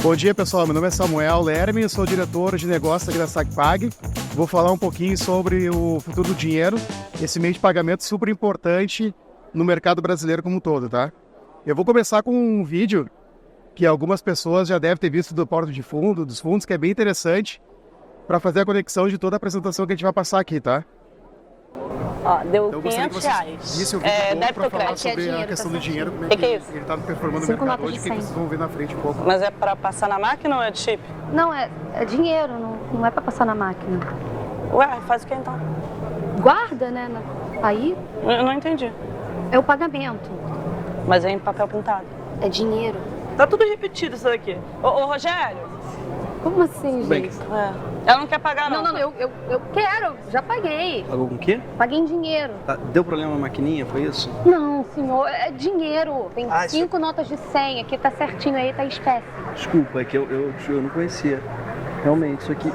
Bom dia, pessoal. Meu nome é Samuel Lerme, sou diretor de negócios aqui da SACPAG. Vou falar um pouquinho sobre o futuro do dinheiro, esse meio de pagamento super importante no mercado brasileiro como um todo, tá? Eu vou começar com um vídeo que algumas pessoas já devem ter visto do Porto de Fundo, dos fundos, que é bem interessante para fazer a conexão de toda a apresentação que a gente vai passar aqui, tá? Ó, deu Então, R$500. Isso, eu vi para falar sobre a questão do dinheiro, como é que é isso? ele está performando no 5 mercado notas hoje, de que 100. vocês vão ver na frente um pouco. Mas é para passar na máquina ou é de chip? Não, é dinheiro, não é pra passar na máquina. Ué, faz o que então? Guarda, né? Aí Eu não entendi. é o pagamento. Mas é em papel pintado. É dinheiro. Tá tudo repetido isso daqui. Ô, Rogério. Como assim, bem. gente? Ela não quer pagar, não. Não, eu quero, já paguei. Pagou com o quê? Paguei em dinheiro. Tá, deu problema na maquininha, foi isso? Não, senhor, é dinheiro. Tem Ah, 5 notas de 100, aqui tá certinho aí, tá espécie. Desculpa, é que eu não conhecia. Realmente, isso aqui.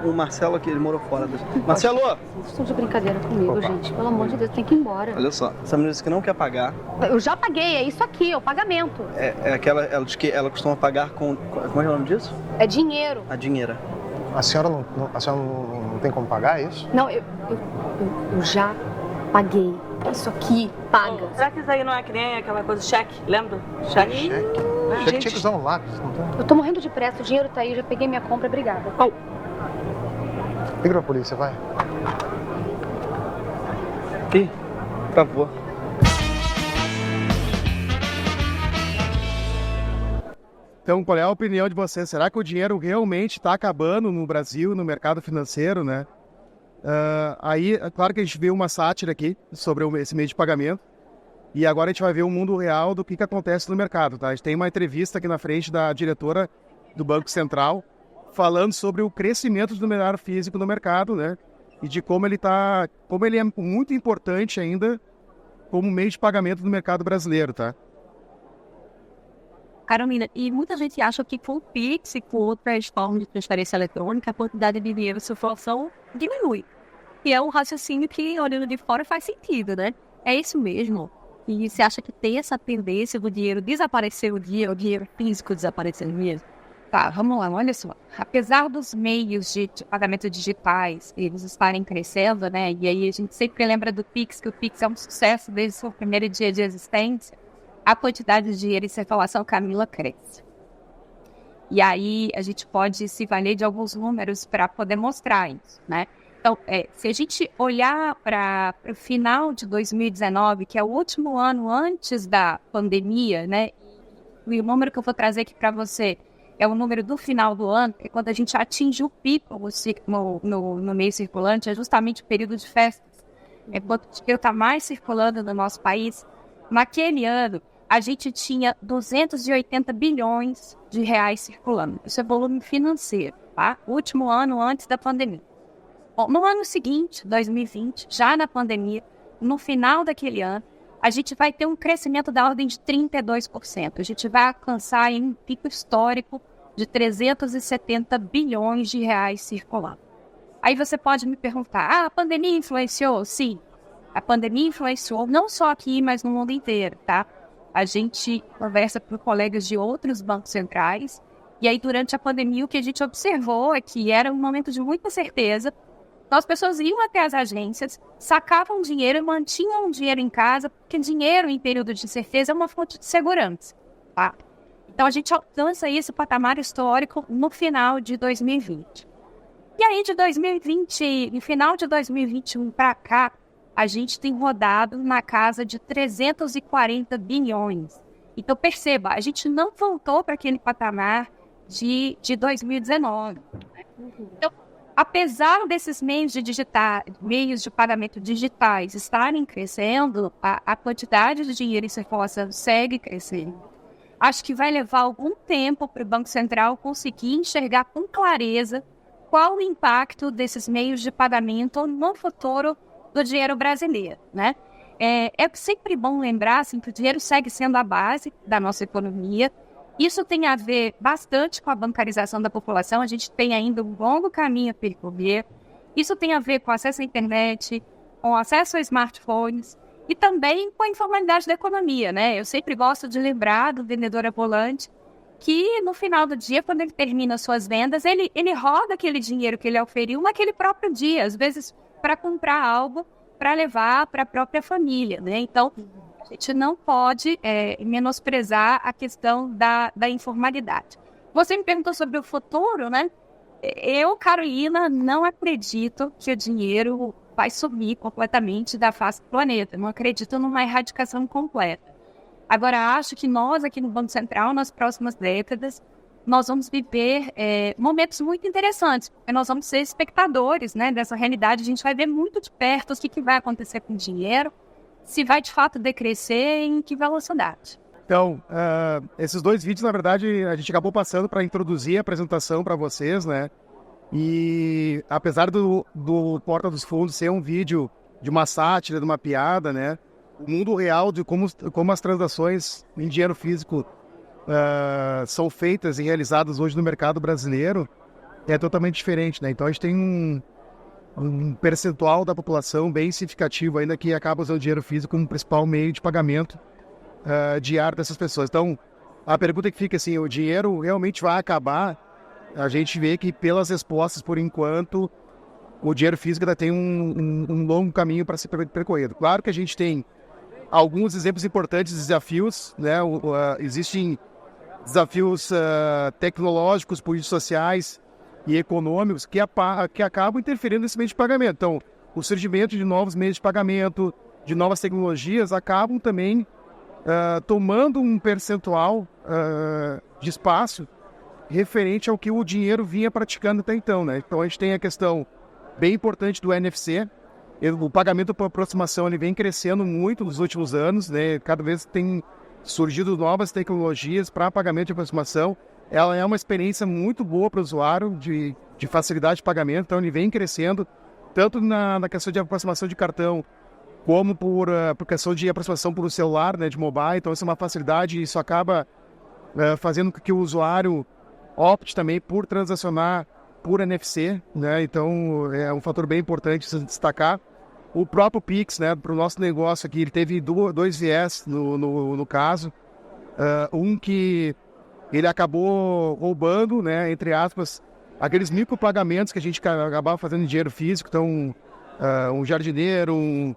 O Marcelo aqui, ele morou fora. Marcelo! Vocês estão de brincadeira comigo, gente. Pelo amor de Deus, tem que ir embora. Olha só, essa menina disse que não quer pagar. Eu já paguei, é isso aqui, é o pagamento. É aquela. Ela diz que ela costuma pagar com. Como é o nome disso? É dinheiro. A dinheira. A senhora não tem como pagar isso? Não, eu já paguei. Isso aqui paga. Será que isso aí não é que nem aquela coisa cheque? Lembra? Cheque? Cheque? Cheque tinha que usar um lápis, não tem? Eu tô morrendo de pressa, o dinheiro tá aí, já peguei minha compra, obrigada. Liga pra polícia, vai. Ih, travou. Então, qual é a opinião de vocês? Será que o dinheiro realmente está acabando no Brasil, no mercado financeiro, né? Aí, é claro que a gente viu uma sátira aqui sobre esse meio de pagamento. E agora a gente vai ver o mundo real do que acontece no mercado, tá? A gente tem uma entrevista aqui na frente da diretora do Banco Central falando sobre o crescimento do numerário físico no mercado, né? E de como ele é muito importante ainda como meio de pagamento do mercado brasileiro, tá? Carolina, e muita gente acha que com o Pix e com outras formas de transferência eletrônica, a quantidade de dinheiro em circulação diminui. E é um raciocínio que, olhando de fora, faz sentido, né? É isso mesmo. E você acha que tem essa tendência do dinheiro desaparecer o dinheiro físico desaparecer mesmo? Tá, vamos lá, olha só. Apesar dos meios de pagamento digitais, eles estarem crescendo, né? E aí a gente sempre lembra do Pix, que o Pix é um sucesso desde o seu primeiro dia de existência. A quantidade de dinheiro em circulação, Camila, cresce. E aí a gente pode se valer de alguns números para poder mostrar isso, né? Então, se a gente olhar para o final de 2019, que é o último ano antes da pandemia, né? E o número que eu vou trazer aqui para você é o número do final do ano, que é quando a gente atinge o pico no meio circulante, é justamente o período de festas. É quando o dinheiro está mais circulando no nosso país. Naquele ano, a gente tinha 280 bilhões de reais circulando. Isso é volume financeiro, tá? Último ano antes da pandemia. Bom, no ano seguinte, 2020, já na pandemia, no final daquele ano, a gente vai ter um crescimento da ordem de 32%. A gente vai alcançar um pico histórico de 370 bilhões de reais circulando. Aí você pode me perguntar, a pandemia influenciou? Sim, a pandemia influenciou não só aqui, mas no mundo inteiro, tá? A gente conversa com colegas de outros bancos centrais, e aí durante a pandemia o que a gente observou é que era um momento de muita certeza. As pessoas iam até as agências, sacavam dinheiro e mantinham o dinheiro em casa, porque dinheiro em período de incerteza é uma fonte de segurança, tá? Então a gente alcança esse patamar histórico no final de 2020. E aí de 2020, no final de 2021 para cá, a gente tem rodado na casa de 340 bilhões. Então perceba, a gente não voltou para aquele patamar de 2019. Então, apesar desses meios de pagamento digitais estarem crescendo, a quantidade de dinheiro em circulação segue crescendo. Acho que vai levar algum tempo para o Banco Central conseguir enxergar com clareza qual o impacto desses meios de pagamento no futuro do dinheiro brasileiro, né? É sempre bom lembrar assim, que o dinheiro segue sendo a base da nossa economia. Isso tem a ver bastante com a bancarização da população. A gente tem ainda um longo caminho a percorrer. Isso tem a ver com acesso à internet, com acesso a smartphones e também com a informalidade da economia, né? Eu sempre gosto de lembrar do vendedor ambulante que no final do dia, quando ele termina suas vendas, ele roda aquele dinheiro que ele oferiu naquele próprio dia, às vezes para comprar algo para levar para a própria família, né? Então, a gente não pode menosprezar a questão da informalidade. Você me perguntou sobre o futuro, né? Eu, Carolina, não acredito que o dinheiro vai sumir completamente da face do planeta. Não acredito numa erradicação completa. Agora, acho que nós, aqui no Banco Central, nas próximas décadas, nós vamos viver momentos muito interessantes, porque nós vamos ser espectadores, né, dessa realidade. A gente vai ver muito de perto o que vai acontecer com o dinheiro, se vai, de fato, decrescer e em que velocidade. Então, esses 2 vídeos, na verdade, a gente acabou passando para introduzir a apresentação para vocês, né? E apesar do Porta dos Fundos ser um vídeo de uma sátira, de uma piada, né? O mundo real de como as transações em dinheiro físico são feitas e realizadas hoje no mercado brasileiro é totalmente diferente, né? Então a gente tem um percentual da população bem significativo ainda que acaba usando dinheiro físico como principal meio de pagamento diário dessas pessoas. Então a pergunta que fica assim, o dinheiro realmente vai acabar? A gente vê que pelas respostas, por enquanto, o dinheiro físico ainda tem um longo caminho para ser percorrido. Claro que a gente tem alguns exemplos importantes de desafios, né? Existem desafios tecnológicos, políticos sociais e econômicos que acabam interferindo nesse meio de pagamento. Então, o surgimento de novos meios de pagamento, de novas tecnologias, acabam também tomando um percentual de espaço referente ao que o dinheiro vinha praticando até então, né? Então, a gente tem a questão bem importante do NFC. O pagamento por aproximação ele vem crescendo muito nos últimos anos, né? Cada vez tem surgido novas tecnologias para pagamento de aproximação. Ela é uma experiência muito boa para o usuário de facilidade de pagamento, então ele vem crescendo tanto na questão de aproximação de cartão como por questão de aproximação por celular, né, de mobile. Então isso é uma facilidade e isso acaba fazendo com que o usuário opte também por transacionar por NFC, né? Então é um fator bem importante se destacar. O próprio Pix, né, para o nosso negócio aqui, ele teve 2 viés no caso. Um que ele acabou roubando, né, entre aspas, aqueles micropagamentos que a gente acabava fazendo em dinheiro físico. Então, um jardineiro,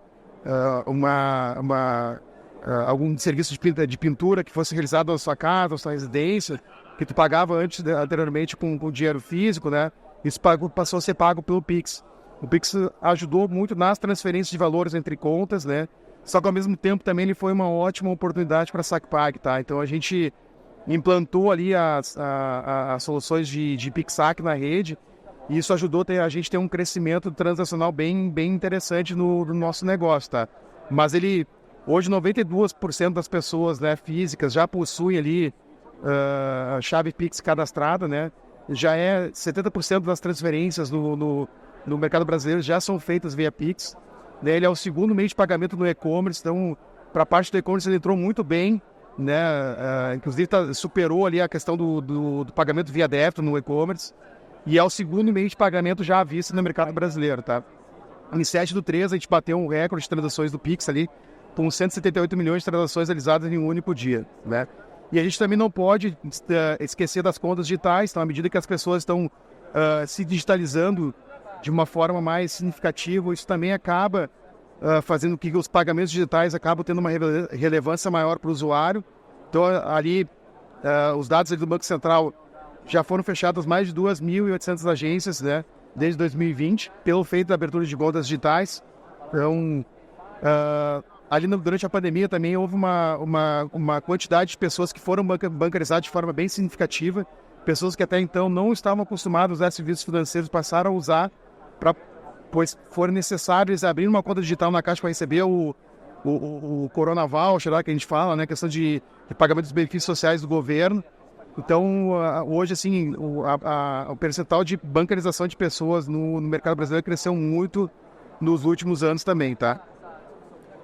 algum serviço de pintura que fosse realizado na sua casa, na sua residência, que tu pagava anteriormente com dinheiro físico, né? Isso passou a ser pago pelo Pix. O Pix ajudou muito nas transferências de valores entre contas, né? Só que ao mesmo tempo também ele foi uma ótima oportunidade para a SacPag, tá? Então a gente implantou ali as soluções de PixSac na rede e isso ajudou a gente ter um crescimento transacional bem interessante no nosso negócio, tá? Mas hoje 92% das pessoas, né, físicas já possuem ali a chave Pix cadastrada, né? Já 70% das transferências no mercado brasileiro já são feitas via Pix, né? Ele é o segundo meio de pagamento no e-commerce, então para a parte do e-commerce ele entrou muito bem, né? Inclusive superou ali a questão do pagamento via débito no e-commerce e é o segundo meio de pagamento já à vista no mercado brasileiro, tá? Em 7/3 a gente bateu um recorde de transações do Pix ali, com 178 milhões de transações realizadas em um único dia, né? E a gente também não pode esquecer das contas digitais, então à medida que as pessoas estão se digitalizando de uma forma mais significativa, isso também acaba fazendo com que os pagamentos digitais acabam tendo uma relevância maior para o usuário. Então ali, os dados ali do Banco Central já foram fechadas mais de 2.800 agências, né, desde 2020, pelo feito da abertura de contas digitais. Então, ali durante a pandemia também houve uma quantidade de pessoas que foram bancarizadas de forma bem significativa. Pessoas que até então não estavam acostumadas a usar serviços financeiros passaram a usar, pois foram necessários abrir uma conta digital na Caixa para receber o Corona Voucher, lá que a gente fala, né, questão de pagamento dos benefícios sociais do governo. Então, hoje, assim, o percentual de bancarização de pessoas no mercado brasileiro cresceu muito nos últimos anos também, tá?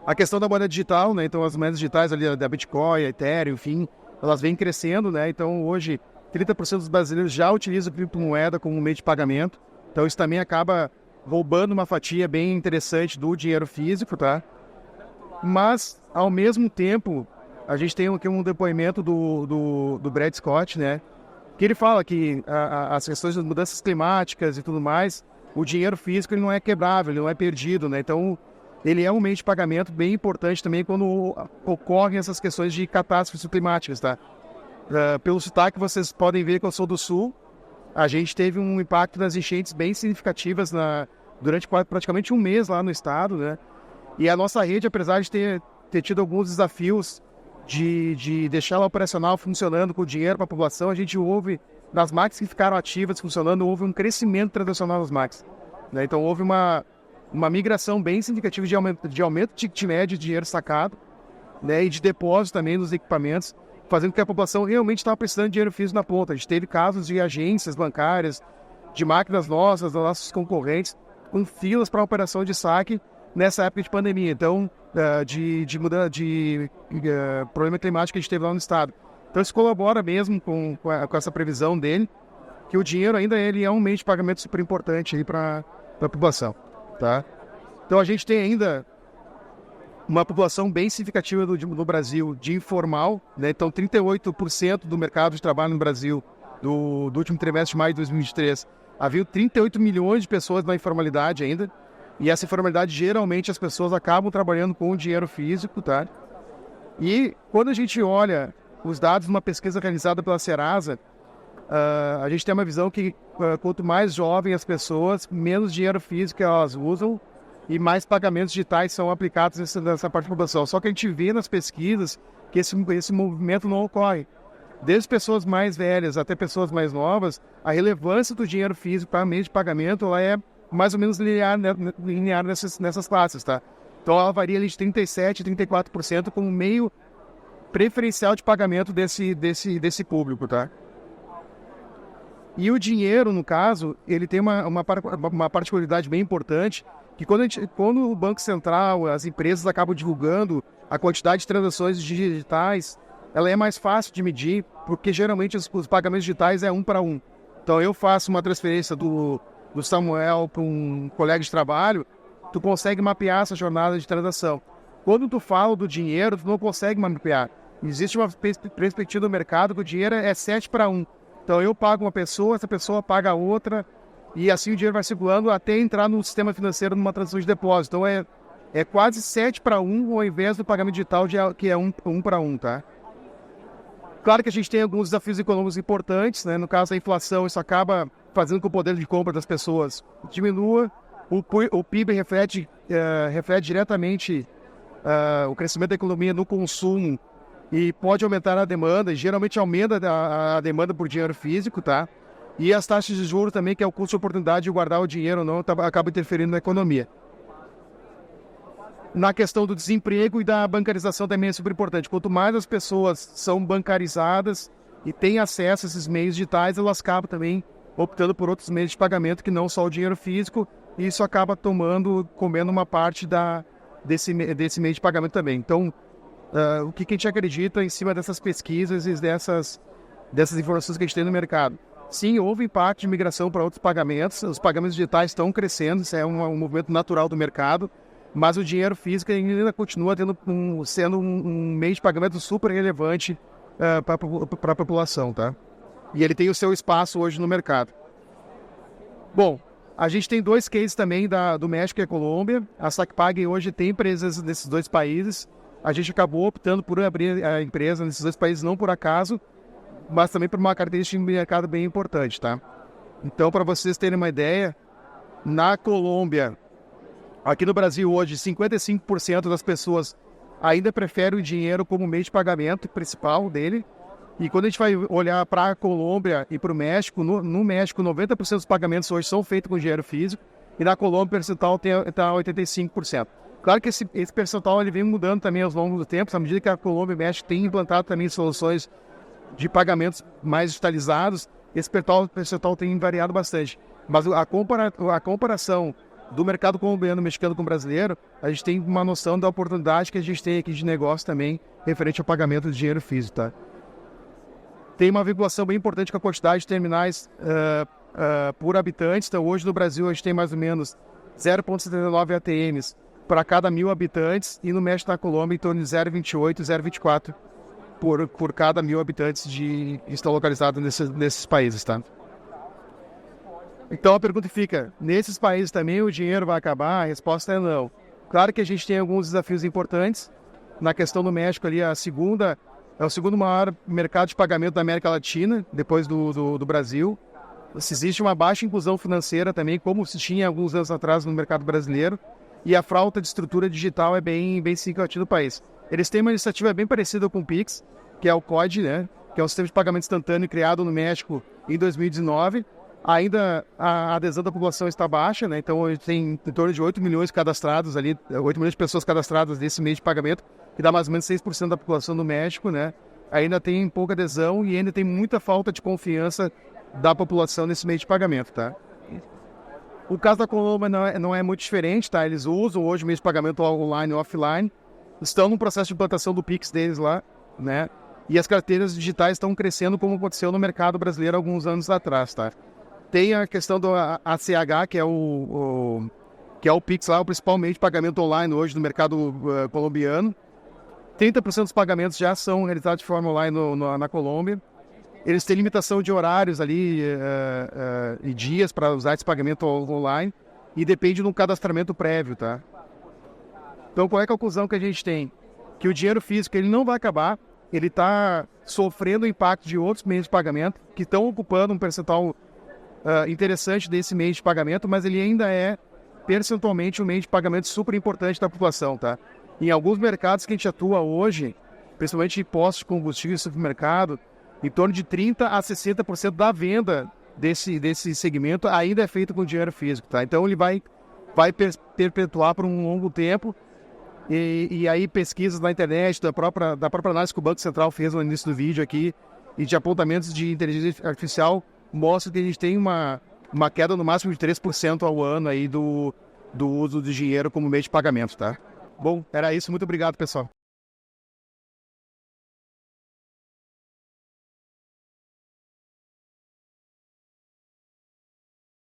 A questão da moeda digital, né? Então as moedas digitais ali, da Bitcoin, a Ethereum, enfim, elas vêm crescendo, né? Então hoje 30% dos brasileiros já utilizam a criptomoeda como meio de pagamento. Então isso também acaba roubando uma fatia bem interessante do dinheiro físico, tá? Mas, ao mesmo tempo, a gente tem aqui um depoimento do Brad Scott, né? Que ele fala que as questões das mudanças climáticas e tudo mais, o dinheiro físico ele não é quebrável, ele não é perdido, né? Então, ele é um meio de pagamento bem importante também quando ocorrem essas questões de catástrofes climáticas, tá? Pelo sotaque, vocês podem ver que eu sou do Sul. A gente teve um impacto nas enchentes bem significativas durante praticamente um mês lá no estado, né? E a nossa rede, apesar de ter tido alguns desafios de deixar ela operacional funcionando com dinheiro para a população, a gente houve, nas máquinas que ficaram ativas, funcionando, houve um crescimento transacional das máquinas, né? Então houve uma migração bem significativa de aumento de ticket médio de dinheiro sacado, né? E de depósito também nos equipamentos, fazendo com que a população realmente estava precisando de dinheiro físico na ponta. A gente teve casos de agências bancárias, de máquinas nossas, dos nossos concorrentes, com filas para operação de saque nessa época de pandemia. Então, de problema climático que a gente teve lá no estado. Então, isso colabora mesmo com essa previsão dele, que o dinheiro ainda ele é um meio de pagamento super importante para a população. Tá? Então, a gente tem ainda uma população bem significativa no Brasil de informal, né? Então 38% do mercado de trabalho no Brasil do último trimestre de maio de 2023, havia 38 milhões de pessoas na informalidade ainda, e essa informalidade geralmente as pessoas acabam trabalhando com o dinheiro físico, tá? E quando a gente olha os dados de uma pesquisa realizada pela Serasa, a gente tem uma visão que quanto mais jovem as pessoas, menos dinheiro físico elas usam, e mais pagamentos digitais são aplicados nessa parte da população. Só que a gente vê nas pesquisas que esse movimento não ocorre. Desde pessoas mais velhas até pessoas mais novas, a relevância do dinheiro físico para meio de pagamento ela é mais ou menos linear nessas classes, tá? Então ela varia ali de 37% a 34% como meio preferencial de pagamento desse público, tá? E o dinheiro, no caso, ele tem uma particularidade bem importante, que quando o Banco Central, as empresas acabam divulgando a quantidade de transações digitais, ela é mais fácil de medir, porque geralmente os pagamentos digitais é 1 para 1. Então eu faço uma transferência do Samuel para um colega de trabalho, tu consegue mapear essa jornada de transação. Quando tu fala do dinheiro, tu não consegue mapear. Existe uma perspectiva do mercado que o dinheiro é 7 para 1. Então eu pago uma pessoa, essa pessoa paga a outra, e assim o dinheiro vai circulando até entrar no sistema financeiro numa transação de depósito. Então é quase 7 para 1 ao invés do pagamento digital que é 1 para 1, tá? Claro que a gente tem alguns desafios econômicos importantes, né? No caso da inflação, isso acaba fazendo com que o poder de compra das pessoas diminua. O PIB reflete diretamente o crescimento da economia no consumo e pode aumentar a demanda, e geralmente aumenta a demanda por dinheiro físico, tá? E as taxas de juros também, que é o custo de oportunidade de guardar o dinheiro ou não, acaba interferindo na economia. Na questão do desemprego e da bancarização também é super importante. Quanto mais as pessoas são bancarizadas e têm acesso a esses meios digitais, elas acabam também optando por outros meios de pagamento que não só o dinheiro físico, e isso acaba comendo uma parte desse meio de pagamento também. Então, o que a gente acredita em cima dessas pesquisas e dessas informações que a gente tem no mercado? Sim, houve impacto de migração para outros pagamentos, os pagamentos digitais estão crescendo, isso é um movimento natural do mercado, mas o dinheiro físico ainda continua sendo um meio de pagamento super relevante para a população, tá? E ele tem o seu espaço hoje no mercado. Bom, a gente tem dois cases também do México e a Colômbia. A SACPAG hoje tem empresas nesses dois países. A gente acabou optando por abrir a empresa nesses dois países, não por acaso, mas também por uma característica de mercado bem importante, tá? Então, para vocês terem uma ideia, na Colômbia, aqui no Brasil hoje, 55% das pessoas ainda preferem o dinheiro como meio de pagamento principal dele. E quando a gente vai olhar para a Colômbia e para o México, no México, 90% dos pagamentos hoje são feitos com dinheiro físico, e na Colômbia o percentual está 85%. Claro que esse percentual ele vem mudando também ao longo do tempo, à medida que a Colômbia e o México têm implantado também soluções de pagamentos mais digitalizados, esse percentual tem variado bastante. Mas a comparação do mercado colombiano, mexicano com o brasileiro, a gente tem uma noção da oportunidade que a gente tem aqui de negócio também, referente ao pagamento de dinheiro físico, tá? Tem uma vinculação bem importante com a quantidade de terminais por habitantes. Então, hoje no Brasil, a gente tem mais ou menos 0,79 ATMs para cada 1.000 habitantes, e no México e na Colômbia, em torno de 0,28, 0,24 por cada 1.000 habitantes que estão localizados nesses países, tá? Então a pergunta fica, nesses países também o dinheiro vai acabar? A resposta é não. Claro que a gente tem alguns desafios importantes. Na questão do México ali, é o segundo maior mercado de pagamento da América Latina, depois do Brasil. Se existe uma baixa inclusão financeira também, como se tinha alguns anos atrás no mercado brasileiro, e a falta de estrutura digital é bem significativa no país. Eles têm uma iniciativa bem parecida com o Pix, que é o COD, né? Que é um sistema de pagamento instantâneo criado no México em 2019. Ainda a adesão da população está baixa, né? Então tem em torno de 8 milhões cadastrados ali, 8 milhões de pessoas cadastradas nesse meio de pagamento, que dá mais ou menos 6% da população do México, né? Ainda tem pouca adesão e ainda tem muita falta de confiança da população nesse meio de pagamento, tá? O caso da Colômbia não é muito diferente, tá? Eles usam hoje o meio de pagamento online e offline, estão no processo de implantação do Pix deles lá, né? E as carteiras digitais estão crescendo como aconteceu no mercado brasileiro alguns anos atrás, tá? Tem a questão do ACH, que é o Pix lá, o principal meio de pagamento online hoje no mercado colombiano. 30% dos pagamentos já são realizados de forma online na Colômbia. Eles têm limitação de horários ali e dias para usar esse pagamento online e depende de um cadastramento prévio, tá? Então, qual é a conclusão que a gente tem? Que o dinheiro físico ele não vai acabar, ele está sofrendo o impacto de outros meios de pagamento que estão ocupando um percentual interessante desse meio de pagamento, mas ele ainda é percentualmente um meio de pagamento super importante da população, tá? Em alguns mercados que a gente atua hoje, principalmente em postos de combustível e supermercado, em torno de 30% a 60% da venda desse segmento ainda é feito com dinheiro físico, tá? Então ele vai perpetuar por um longo tempo e aí pesquisas na internet, da própria análise que o Banco Central fez no início do vídeo aqui e de apontamentos de inteligência artificial mostra que a gente tem uma queda no máximo de 3% ao ano aí do uso do dinheiro como meio de pagamento, tá? Bom, era isso. Muito obrigado, pessoal.